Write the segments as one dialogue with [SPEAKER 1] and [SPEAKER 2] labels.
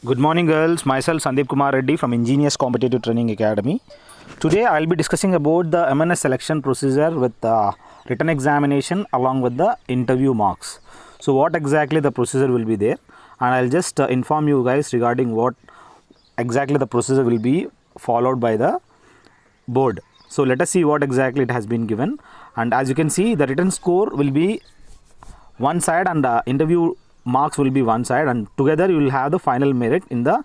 [SPEAKER 1] Good morning, girls. Myself Sandeep Kumar Reddy from Ingenious Competitive Training Academy. Today, I'll be discussing about the MNS selection procedure with written examination along with the interview marks. So, what exactly the procedure will be there, and I'll just inform you guys regarding what exactly the procedure will be followed by the board. So, let us see what exactly it has been given. And as you can see, the written score will be one side and interview marks will be one side, and together you will have the final merit in the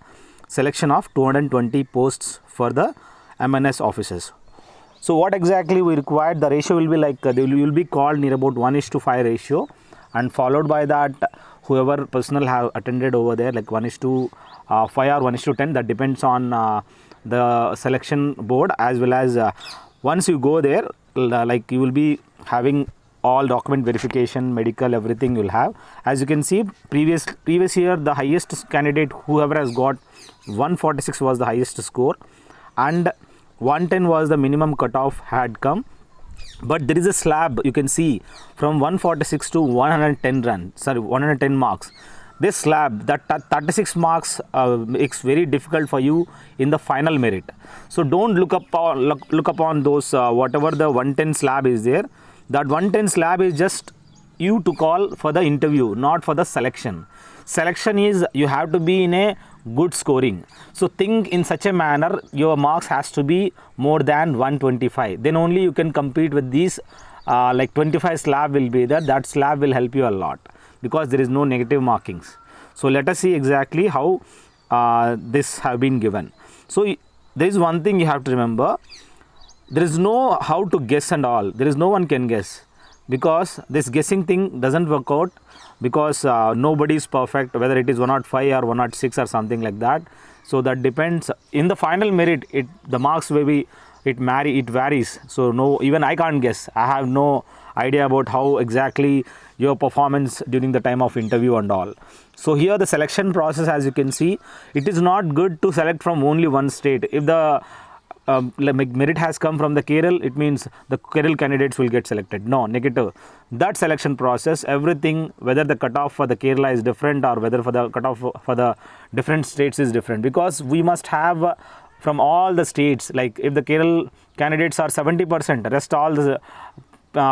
[SPEAKER 1] selection of 220 posts for the MNS offices. So what exactly we required, the ratio will be like you will be called near about 1:5 ratio, and followed by that whoever personnel have attended over there like 1:5 or 1:10, that depends on the selection board, as well as once you go there, like you will be having all document verification, medical, everything you'll have. As you can see, previous year the highest candidate, whoever has got 146 was the highest score, and 110 was the minimum cutoff had come. But there is a slab, you can see, from 146 to 110 marks. This slab, that 36 marks makes very difficult for you in the final merit. So don't look upon those whatever the 110 slab is there. That 110 slab is just you to call for the interview, not for the selection. Selection is you have to be in a good scoring. So think in such a manner, your marks has to be more than 125. Then only you can compete with these like 25 slab will be there. That slab will help you a lot because there is no negative markings. So let us see exactly how this have been given. So there is one thing you have to remember. There is no how to guess and all. There is no one can guess, because this guessing thing doesn't work out, because nobody is perfect, whether it is 105 or 106 or something like that. So that depends. In the final merit, the marks maybe it varies. So no, even I can't guess. I have no idea about how exactly your performance during the time of interview and all. So here the selection process, as you can see, it is not good to select from only one state. If the merit has come from the Kerala, it means the Kerala candidates will get selected. No, negative. That selection process, everything, whether the cutoff for the Kerala is different or whether for the cutoff for the different states is different, because we must have from all the states. Like if the Kerala candidates are 70%, rest all the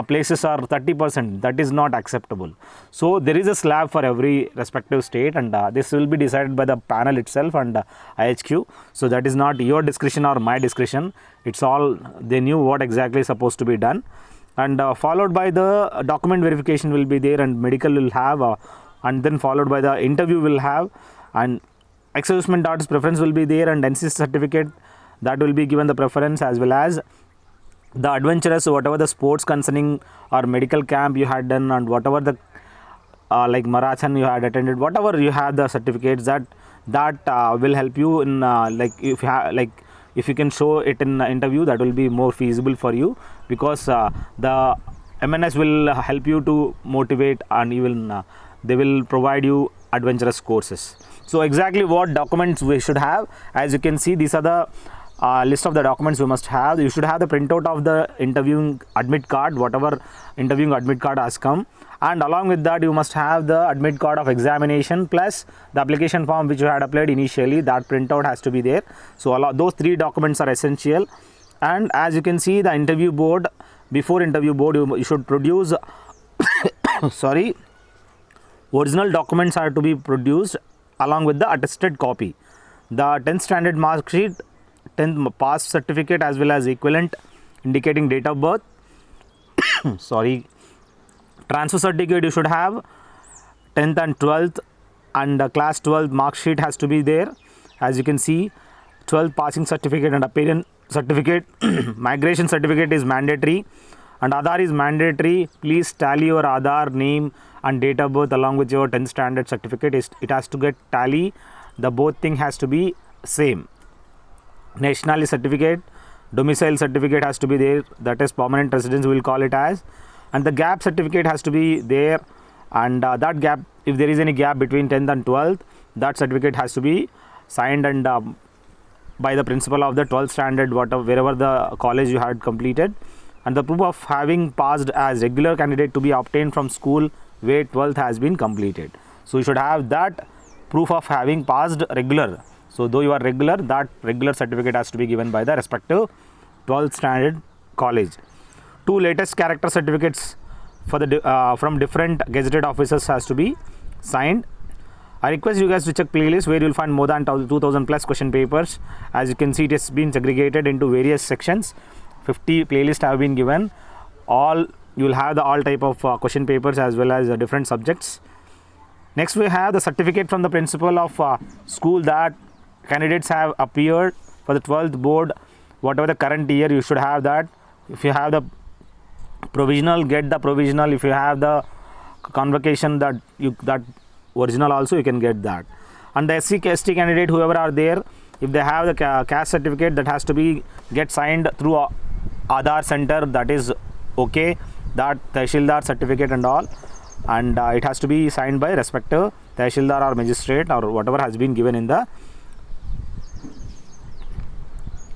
[SPEAKER 1] places are 30%, that is not acceptable. So there is a slab for every respective state, and this will be decided by the panel itself and IHQ. So that is not your discretion or my discretion. It's all they knew what exactly is supposed to be done. And followed by the document verification will be there, and medical will have, and then followed by the interview will have, and excusement artist preference will be there, and NCC certificate, that will be given the preference, as well as the adventurous, whatever the sports concerning or medical camp you had done, and whatever the like marathon you had attended, whatever you have the certificates, that will help you in like if you have, like if you can show it in interview, that will be more feasible for you, because the MNS will help you to motivate, and even they will provide you adventurous courses. So exactly what documents we should have, as you can see, these are the list of the documents you must have. You should have the printout of the interviewing admit card, whatever interviewing admit card has come, and along with that you must have the admit card of examination plus the application form which you had applied initially. That printout has to be there. So those three documents are essential. And as you can see, the interview board, before interview board you should produce sorry, original documents are to be produced along with the attested copy, the 10th standard mark sheet, 10th pass certificate, as well as equivalent indicating date of birth sorry, transfer certificate you should have, 10th and 12th, and class 12 mark sheet has to be there. As you can see, 12th passing certificate and appearance certificate migration certificate is mandatory, and Aadhaar is mandatory. Please tally your Aadhaar name and date of birth along with your 10th standard certificate. It has to get tally. The both thing has to be same. Nationality certificate, domicile certificate has to be there, that is permanent residence we will call it as, and the gap certificate has to be there, and that gap, if there is any gap between 10th and 12th, that certificate has to be signed and by the principal of the 12th standard, wherever the college you had completed, and the proof of having passed as regular candidate to be obtained from school where 12th has been completed. So you should have that proof of having passed regular. So though you are regular, that regular certificate has to be given by the respective 12th standard college. 2 latest character certificates for the from different gazetted officers has to be signed. I request you guys to check playlist where you will find more than 2000 plus question papers. As you can see, it has been segregated into various sections. 50 playlists have been given. All you will have the all type of question papers as well as different subjects. Next we have the certificate from the principal of school that candidates have appeared for the 12th board. Whatever the current year, you should have that. If you have the provisional, get the provisional. If you have the convocation, that original also you can get that. And the SC ST candidate, whoever are there, if they have the caste certificate, that has to be get signed through Aadhaar center, that is okay, that Tehsildar certificate and all, and it has to be signed by respective Tehsildar or magistrate or whatever has been given in the.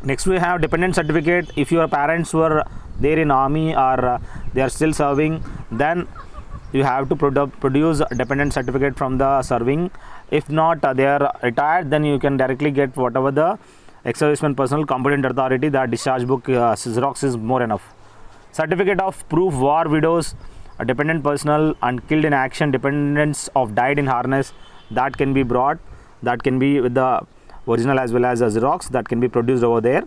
[SPEAKER 1] Next we have dependent certificate. If your parents were there in army or they are still serving, then you have to produce a dependent certificate from the serving. If not, they are retired, then you can directly get whatever the ex-serviceman personal competent authority, that discharge book Xerox is more enough. Certificate of proof war widows, a dependent personnel and killed in action dependents of died in harness, that can be brought, that can be with the original as well as a Xerox, that can be produced over there.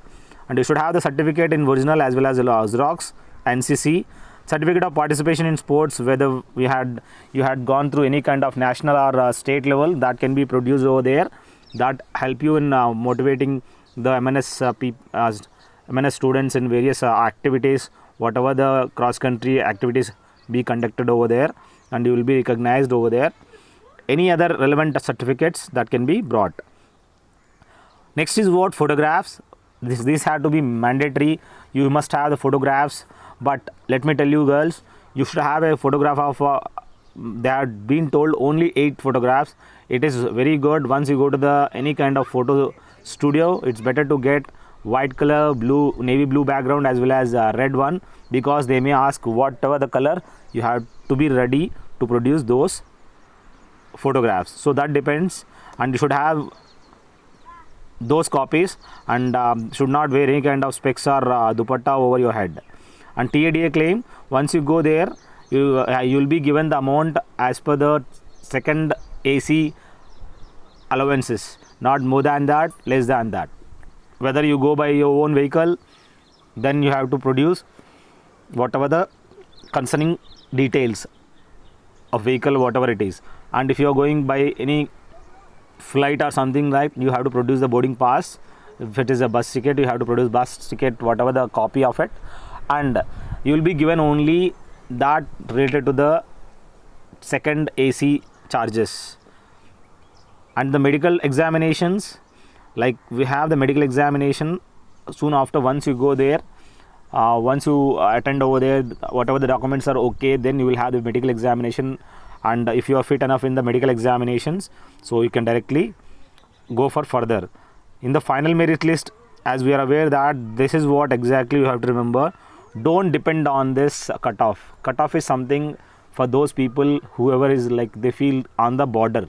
[SPEAKER 1] And you should have the certificate in original as well as Xerox. NCC certificate of participation in sports, whether you had gone through any kind of national or state level, that can be produced over there. That help you in motivating the MNS students in various activities, whatever the cross country activities be conducted over there, and you will be recognized over there. Any other relevant certificates that can be brought. Next is what photographs. These have to be mandatory. You must have the photographs. But let me tell you girls, you should have a photograph of they have been told only 8 photographs. It is very good. Once you go to the any kind of photo studio, it's better to get white color, blue, navy blue background as well as red one, because they may ask whatever the color, you have to be ready to produce those photographs. So that depends, and you should have those copies, and should not wear any kind of specs or dupatta over your head. And TADA claim, once you go there, you will be given the amount as per the second AC allowances, not more than that, less than that. Whether you go by your own vehicle, then you have to produce whatever the concerning details of vehicle, whatever it is. And if you are going by any flight or something, like, you have to produce the boarding pass. If it is a bus ticket, you have to produce bus ticket, whatever the copy of it. And you will be given only that related to the second AC charges. And the medical examinations, like we have the medical examination soon after. Once you go there, once you attend over there, whatever the documents are okay, then you will have the medical examination. And if you are fit enough in the medical examinations, so you can directly go for further. In the final merit list, as we are aware that this is what exactly you have to remember. Don't depend on this cutoff. Cutoff is something for those people whoever is like they feel on the border.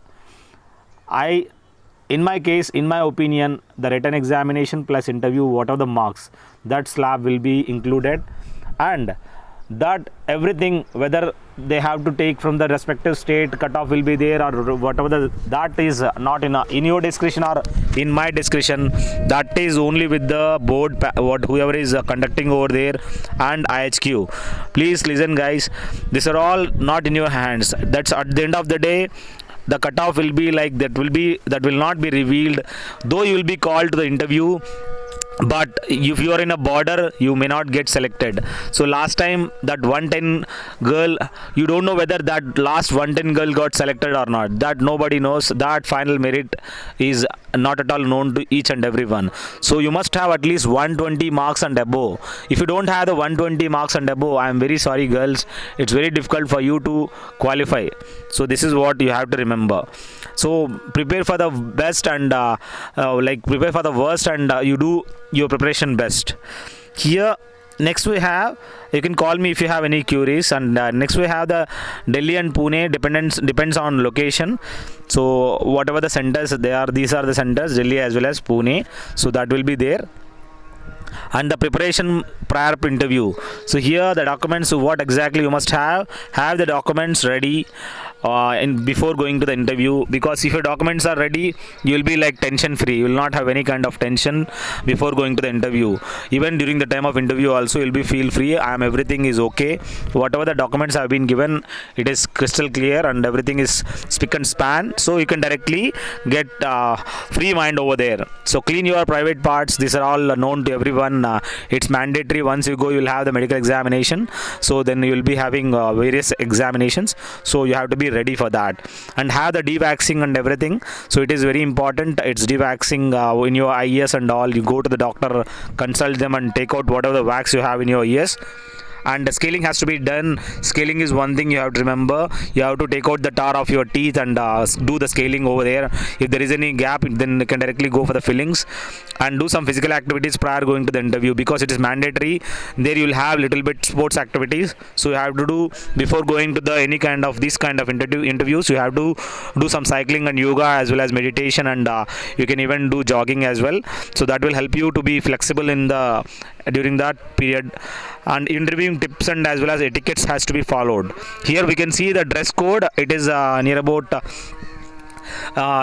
[SPEAKER 1] In my case, in my opinion, the written examination plus interview, whatever the marks, that slab will be included, and that everything, whether they have to take from the respective state, cutoff will be there or whatever, that is not in your discretion or in my discretion. That is only with the board, whoever is conducting over there, and IHQ. Please listen guys, these are all not in your hands. That's at the end of the day, the cutoff will be like that will not be revealed, though you will be called to the interview. But if you are in a border, you may not get selected. So last time that 110 girl, you don't know whether that last 110 girl got selected or not. That nobody knows. That final merit is not at all known to each and everyone. So you must have at least 120 marks and above. If you don't have the 120 marks and above, I am very sorry girls, it's very difficult for you to qualify. So this is what you have to remember. So prepare for the best and prepare for the worst, and you do your preparation best. Here Next we have, you can call me if you have any queries. And next we have the Delhi and Pune, depends on location. So whatever the centers they are, these are the centers, Delhi as well as Pune, so that will be there. And the preparation prior to interview, so here the documents, what exactly you must have the documents ready before going to the interview, because if your documents are ready, you will be like tension free, you will not have any kind of tension before going to the interview. Even during the time of interview also, you'll be feel free, everything is okay, whatever the documents have been given, it is crystal clear and everything is spick and span, so you can directly get free mind over there. So clean your private parts, these are all known to everyone. It's mandatory, once you go, you'll have the medical examination, so then you will be having various examinations, so you have to be ready for that. And have the devaxing and everything, so it is very important. It's devaxing in your ears and all, you go to the doctor, consult them and take out whatever the wax you have in your ears. And the scaling has to be done. Scaling is one thing you have to remember, you have to take out the tar of your teeth and do the scaling over there. If there is any gap, then you can directly go for the fillings. And do some physical activities prior going to the interview, because it is mandatory. There you will have little bit sports activities, so you have to do before going to the any kind of this kind of interviews. You have to do some cycling and yoga as well as meditation, and you can even do jogging as well, so that will help you to be flexible in the during that period. And interviewing tips and as well as etiquettes has to be followed. Here we can see the dress code, it is near about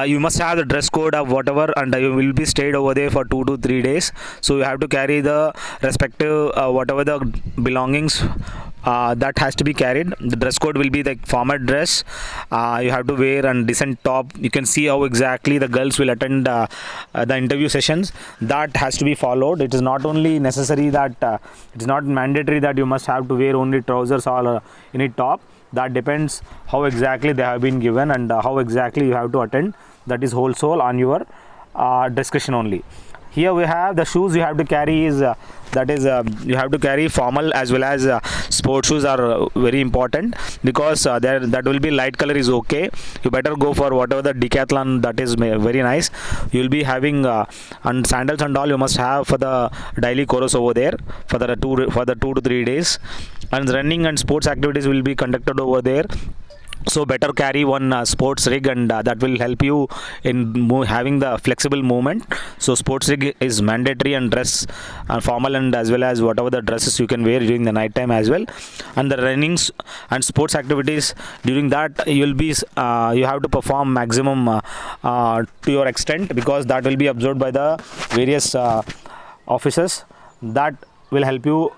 [SPEAKER 1] you must have the dress code of whatever, and you will be stayed over there for 2 to 3 days, so you have to carry the respective whatever the belongings that has to be carried. The dress code will be the formal dress, you have to wear and decent top. You can see how exactly the girls will attend the interview sessions, that has to be followed. It is not only necessary that it is not mandatory that you must have to wear only trousers or any top. That depends how exactly they have been given and how exactly you have to attend. That is whole soul on your discussion only. Here we have the shoes you have to carry is you have to carry formal as well as sports shoes are very important, because that will be light color is okay. You better go for whatever the Decathlon, that is very nice. You will be having and sandals and all you must have for the daily chorus over there for the 2 to 3 days. And running and sports activities will be conducted over there, so better carry one sports rig, and that will help you in having the flexible movement. So sports rig is mandatory, and dress formal and as well as whatever the dresses you can wear during the night time as well. And the runnings and sports activities, during that you will be you have to perform maximum to your extent, because that will be absorbed by the various officers. That will help you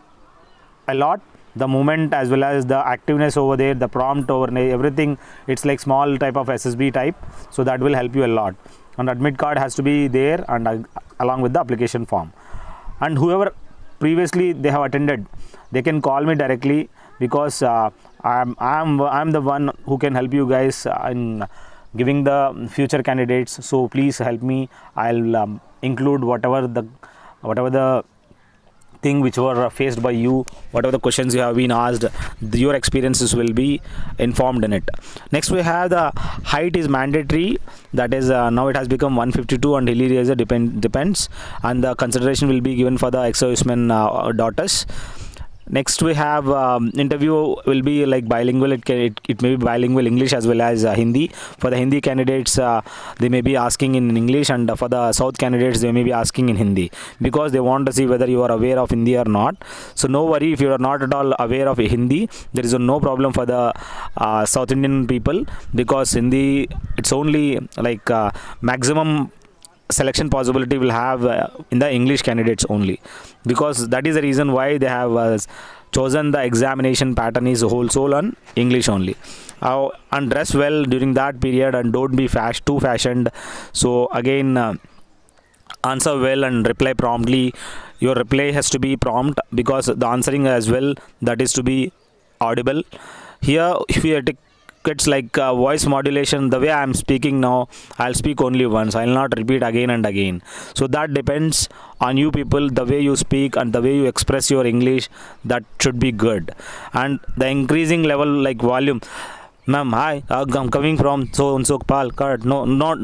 [SPEAKER 1] a lot. The movement as well as the activeness over there, the prompt over everything, it's like small type of SSB type, so that will help you a lot. And admit card has to be there, and along with the application form. And whoever previously they have attended, they can call me directly, because I'm the one who can help you guys in giving the future candidates. So please help me. I'll include whatever the thing which were faced by you, whatever the questions you have been asked, your experiences will be informed in it. Next we have the height is mandatory, that is now it has become 152, and hilly razor depends, and the consideration will be given for the ex-servicemen daughters. Next we have interview will be like bilingual. It may be bilingual English as well as Hindi. For the Hindi candidates, they may be asking in English, and for the South candidates they may be asking in Hindi, because they want to see whether you are aware of Hindi or not. So no worry, if you are not at all aware of Hindi, there is no problem for the South Indian people, because Hindi, it's only like maximum selection possibility will have in the English candidates only, because that is the reason why they have chosen the examination pattern is whole soul on English only. And dress well during that period, and don't be too fashioned. So again, answer well and reply promptly. Your reply has to be prompt, because the answering as well, that is to be audible. Here if you take it's like voice modulation, the way I am speaking now, I'll speak only once, I'll not repeat again and again. So that depends on you people, the way you speak and the way you express your English, that should be good. And the increasing level like volume, ma'am, hi, I'm coming from so and so Palkad. No, not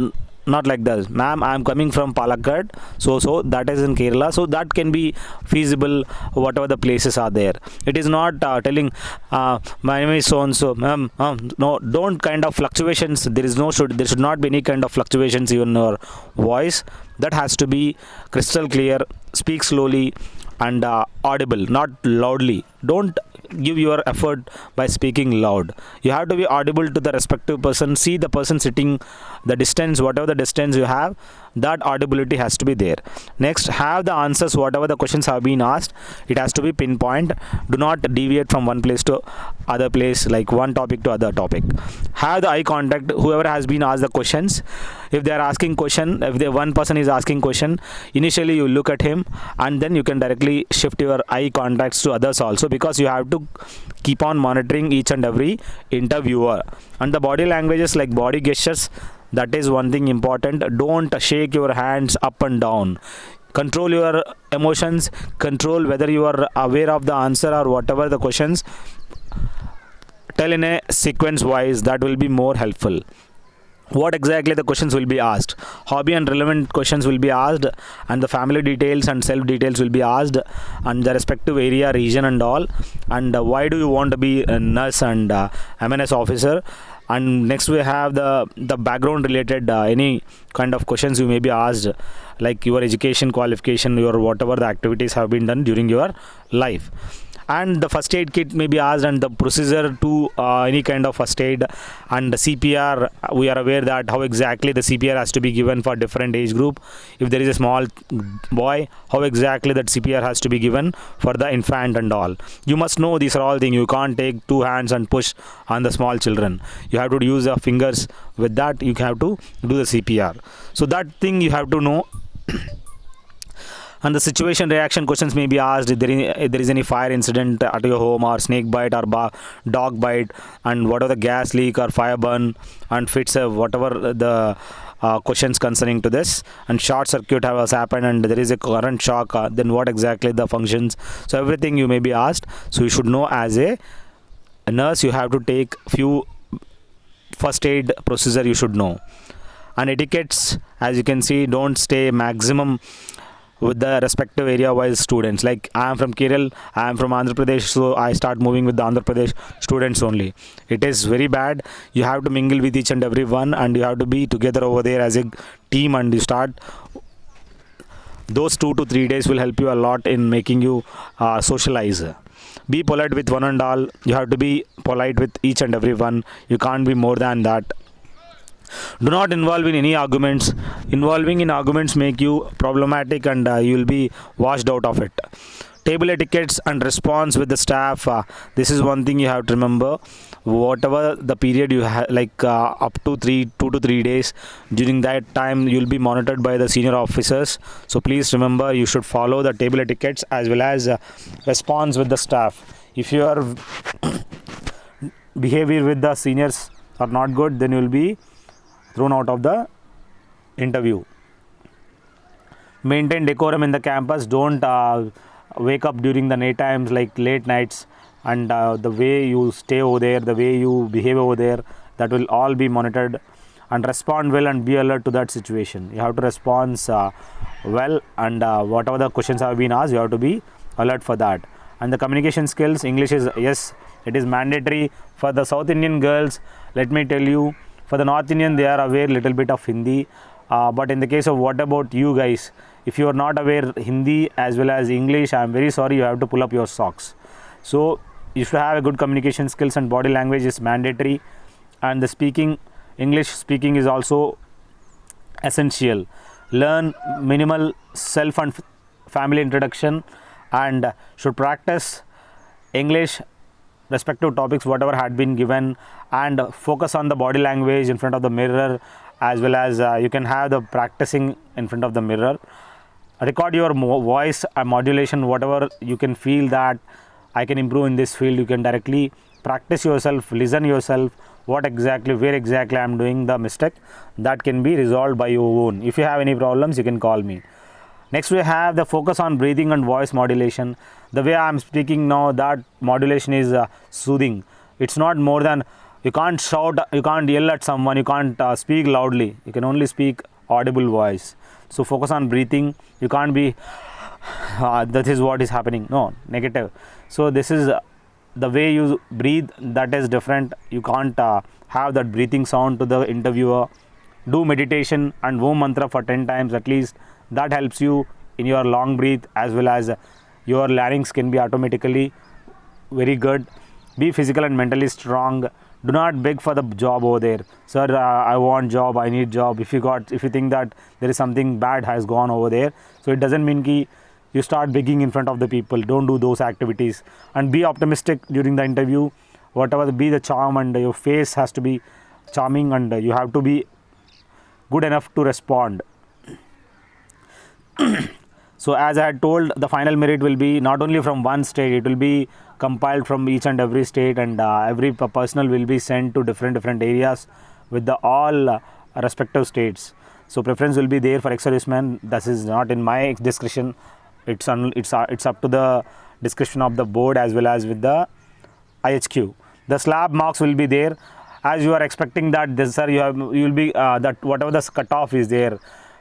[SPEAKER 1] not like this, ma'am, I'm coming from Palakkad, so that is in Kerala, so that can be feasible whatever the places are there. It is not telling my name is so and so, ma'am. No, don't kind of fluctuations. There should not be any kind of fluctuations in your voice. That has to be crystal clear. Speak slowly and audible, not loudly. Don't give your effort by speaking loud. You have to be audible to the respective person. See the person sitting, the distance, whatever the distance you have, that audibility has to be there. Next, have the answers whatever the questions have been asked. It has to be pinpoint. Do not deviate from one place to other place, like one topic to other topic. Have the eye contact. Whoever has been asked the questions, if they are asking question, if the one person is asking question, initially you look at him and then you can directly shift your eye contacts to others also, because you have to keep on monitoring each and every interviewer. And the body languages like body gestures, that is one thing important. Don't shake your hands up and down. Control your emotions, control whether you are aware of the answer or whatever the questions. Tell in a sequence wise, that will be more helpful. What exactly the questions will be asked, hobby and relevant questions will be asked, and the family details and self details will be asked, and the respective area, region and all, and why do you want to be a nurse and MNS officer. And next we have the background related any kind of questions you may be asked, like your education qualification, your whatever the activities have been done during your life. And the first aid kit may be asked, and the procedure to any kind of first aid, and the CPR. We are aware that how exactly the CPR has to be given for different age group. If there is a small boy, how exactly that CPR has to be given for the infant and all. You must know these are all things. You can't take two hands and push on the small children. You have to use your fingers. With that you have to do the CPR. So that thing you have to know. And the situation reaction questions may be asked, if there is any fire incident at your home, or snake bite, or dog bite, and what are the gas leak or fire burn and fits, whatever the questions concerning to this. And short circuit has happened and there is a current shock, then what exactly the functions. So everything you may be asked. So you should know, as a nurse you have to take few first aid procedure you should know. And etiquettes, as you can see, don't stay maximum with the respective area wise students. Like I am from Kerala, I am from Andhra Pradesh, so I start moving with the Andhra Pradesh students only. It is very bad. You have to mingle with each and every one, and you have to be together over there as a team, and you start. Those 2 to 3 days will help you a lot in making you socialize. Be polite with one and all. You have to be polite with each and every one. You can't be more than that. Do not involve in any arguments. Involving in arguments make you problematic, and you will be washed out of it. Table etiquettes and response with the staff, this is one thing you have to remember. Whatever the period you have, like up to 2 to 3 days, during that time you will be monitored by the senior officers. So please remember, you should follow the table etiquettes as well as response with the staff. If your behavior with the seniors are not good, then you will be thrown out of the interview. Maintain decorum in the campus. Don't wake up during the night times, like late nights, and the way you stay over there, the way you behave over there, that will all be monitored. And respond well and be alert to that situation. You have to respond well, and whatever the questions have been asked, you have to be alert for that. And the communication skills, English is, yes, it is mandatory for the South Indian girls. Let me tell you, for the North Indian, they are aware little bit of Hindi, but in the case of what about you guys, if you are not aware Hindi as well as English, I am very sorry, you have to pull up your socks. So you should have a good communication skills, and body language is mandatory, and the speaking, English speaking is also essential. Learn minimal self and family introduction, and should practice English respective topics whatever had been given, and focus on the body language in front of the mirror, as well as you can have the practicing in front of the mirror. Record your voice modulation, whatever you can feel that I can improve in this field. You can directly practice yourself, listen yourself, what exactly, where exactly I am doing the mistake. That can be resolved by your own. If you have any problems, you can call me. Next we have the focus on breathing and voice modulation. The way I am speaking now, that modulation is soothing. It's not more than, you can't shout, you can't yell at someone, you can't speak loudly. You can only speak audible voice. So focus on breathing. You can't be that is what is happening, no, negative. So this is the way you breathe, that is different. You can't have that breathing sound to the interviewer. Do meditation and Om mantra for 10 times at least. That helps you in your long breath, as well as your larynx can be automatically very good. Be physical and mentally strong. Do not beg for the job over there. Sir, I want job, I need job. If you think that there is something bad has gone over there, so it doesn't mean ki you start begging in front of the people. Don't do those activities. And be optimistic during the interview. Whatever be the charm, and your face has to be charming, and you have to be good enough to respond. So as I had told, the final merit will be not only from one state, it will be compiled from each and every state, and every personnel will be sent to different areas with the all respective states. So preference will be there for ex-servicemen. This is not in my discretion. It's up to the discretion of the board as well as with the IHQ. The slab marks will be there. As you are expecting that this, sir, you will be that whatever the cutoff is there,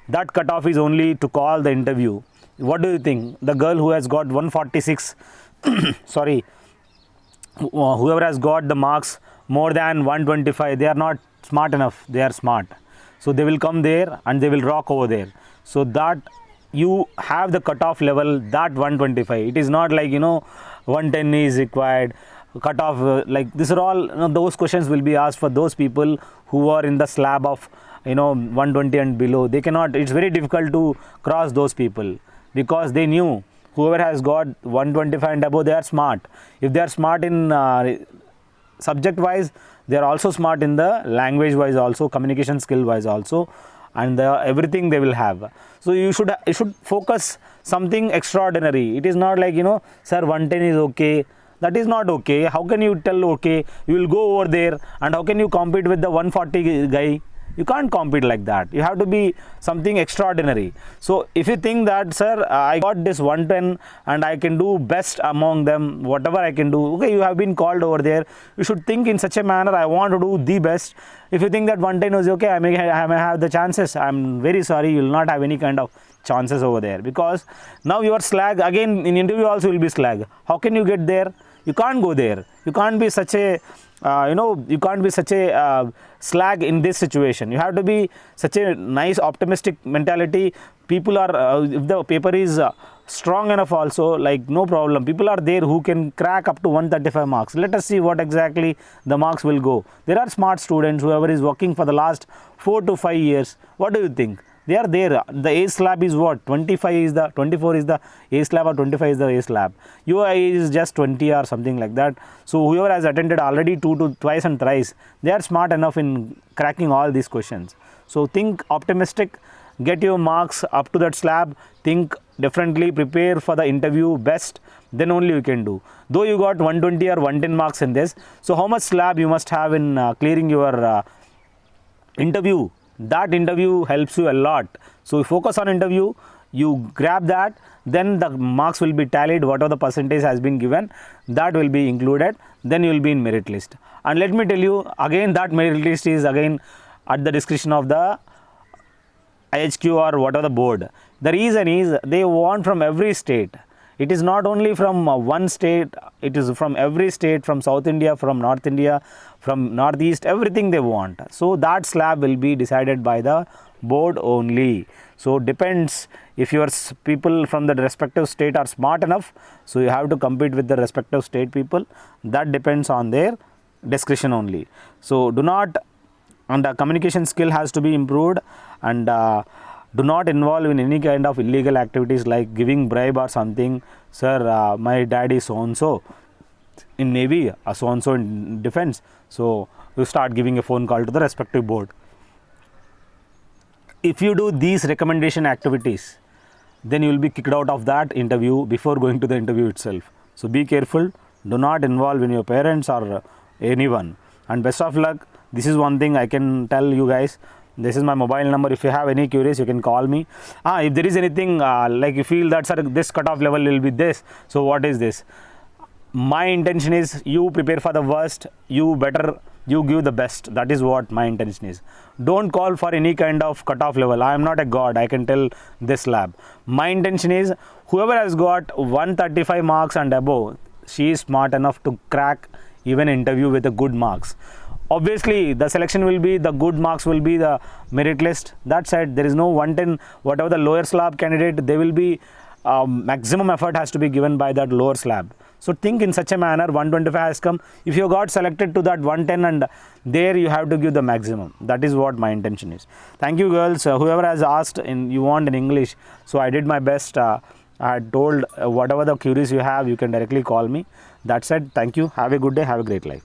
[SPEAKER 1] that cutoff is only to call the interview. What do you think? The girl who has got 146 sorry, whoever has got the marks more than 125, they are not smart enough. They are smart, so they will come there and they will rock over there. So that you have the cutoff level, that 125. It is not like 110 is required cutoff. Like these are all those questions will be asked for those people who are in the slab of 120 and below. They cannot. It's very difficult to cross those people, because they knew whoever has got 125 and above, they are smart. If they are smart in subject wise, they are also smart in the language wise also, communication skill wise also, and everything they will have. So you should focus something extraordinary. It is not like sir, 110 is okay. That is not okay. How can you tell okay? You will go over there, and how can you compete with the 140 guy? You can't compete like that. You have to be something extraordinary. So if you think that, sir, I got this 110 and I can do best among them, whatever I can do, okay, you have been called over there. You should think in such a manner, I want to do the best. If you think that 110 is okay, I may have the chances. I'm very sorry, you will not have any kind of chances over there, because now your slag, again in interview also will be slag. How can you get there? You can't go there. You can't be such a you can't be such a slag in this situation. You have to be such a nice optimistic mentality. People are if the paper is strong enough also, like no problem, people are there who can crack up to 135 marks. Let us see what exactly the marks will go. There are smart students, whoever is working for the last 4 to 5 years. What do you think? They are there. The A slab is what? 24 is the A slab, or 25 is the A slab. Your age is just 20 or something like that. So whoever has attended already twice and thrice, they are smart enough in cracking all these questions. So think optimistic, get your marks up to that slab, think differently, prepare for the interview best, then only you can do. Though you got 120 or 110 marks in this, so how much slab you must have in clearing your interview? That interview helps you a lot. So you focus on interview, you grab that, then the marks will be tallied, whatever the percentage has been given, that will be included, then you will be in merit list. And let me tell you again, that merit list is again at the discretion of the IHQ or whatever the board. The reason is they want from every state. It is not only from one state, it is from every state, from South India, from North India, from Northeast, everything they want. So that slab will be decided by the board only. So depends if your people from the respective state are smart enough, so you have to compete with the respective state people. That depends on their discretion only. So do not, and the communication skill has to be improved, and do not involve in any kind of illegal activities like giving bribe or something. Sir, my dad is so and so in Navy, so and so in defense, so you start giving a phone call to the respective board. If you do these recommendation activities, then you will be kicked out of that interview before going to the interview itself. So be careful, do not involve in your parents or anyone, and best of luck. This is one thing I can tell you guys. This is my mobile number. If you have any queries, you can call me. If there is anything like you feel that, sir, this cutoff level will be this, so what is this? My intention is you prepare for the worst, you better you give the best. That is what my intention is. Don't call for any kind of cutoff level. I am not a god, I can tell this lab. My intention is whoever has got 135 marks and above, she is smart enough to crack even interview with a good marks. Obviously the selection will be, the good marks will be the merit list. That said, there is no 110, whatever the lower slab candidate, they will be maximum effort has to be given by that lower slab. So think in such a manner. 125 has come, if you got selected to that 110, and there you have to give the maximum. That is what my intention is. Thank you girls. Whoever has asked in, you want in English, so I did my best. I had told whatever the queries you have, you can directly call me. That said, thank you. Have a good day. Have a great life.